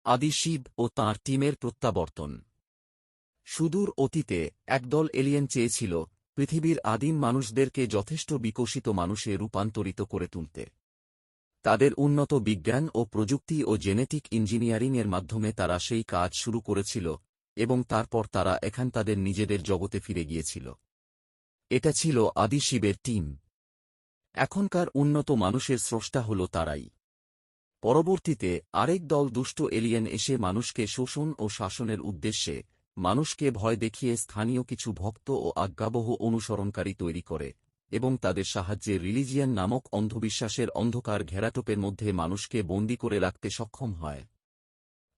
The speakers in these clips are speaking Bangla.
আদি শিব ও তাঁর টিমের প্রত্যাবর্তন। সুদূর অতীতে একদল এলিয়েন চেয়েছিল পৃথিবীর আদিম মানুষদেরকে যথেষ্ট বিকশিত মানুষে রূপান্তরিত করে তুলতে। তাদের উন্নত বিজ্ঞান ও প্রযুক্তি ও জেনেটিক ইঞ্জিনিয়ারিংয়ের মাধ্যমে তারা সেই কাজ শুরু করেছিল এবং তারপর তারা এখন তাদের নিজেদের জগতে ফিরে গিয়েছিল। এটা ছিল আদি শিবের টিম। এখনকার উন্নত মানুষের স্রষ্টা হল তারাই। পরবর্তীতে আরেক দল দুষ্ট এলিয়েন এসে মানুষকে শোষণ ও শাসনের উদ্দেশ্যে মানুষকে ভয় দেখিয়ে স্থানীয় কিছু ভক্ত ও আজ্ঞাবহ অনুসরণকারী তৈরি করে এবং তাদের সাহায্যে রিলিজিয়ান নামক অন্ধবিশ্বাসের অন্ধকার ঘেরাটোপের মধ্যে মানুষকে বন্দী করে রাখতে সক্ষম হয়।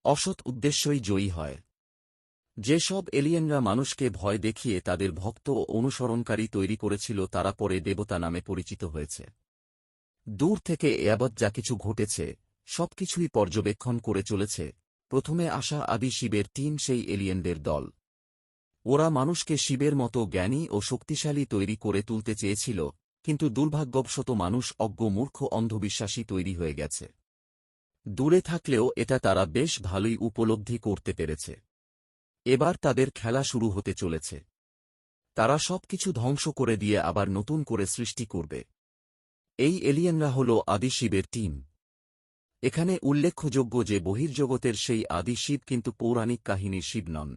অসৎ উদ্দেশ্যই জয়ী হয়। যেসব এলিয়েনরা মানুষকে ভয় দেখিয়ে তাদের ভক্ত ও অনুসরণকারী তৈরি করেছিল তারা পরে দেবতা নামে পরিচিত হয়েছে। দূর থেকে এয়াবৎ যা কিছু ঘটেছে সবকিছুই পর্যবেক্ষণ করে চলেছে প্রথমে আসা আদি শিবের টিম, সেই এলিয়েনদের দল। ওরা মানুষকে শিবের মতো জ্ঞানী ও শক্তিশালী তৈরি করে তুলতে চেয়েছিল, কিন্তু দুর্ভাগ্যবশত মানুষ অজ্ঞ মূর্খ অন্ধবিশ্বাসী তৈরি হয়ে গেছে। দূরে থাকলেও এটা তারা বেশ ভালোই উপলব্ধি করতে পেরেছে। এবার তাদের খেলা শুরু হতে চলেছে। তারা সবকিছু ধ্বংস করে দিয়ে আবার নতুন করে সৃষ্টি করবে। এই এলিয়েনরা হল আদি শিবের টিম। এখানে উল্লেখযোগ্য যে বহির্জগতের সেই আদি শিব কিন্তু পৌরাণিক কাহিনীর শিব নন।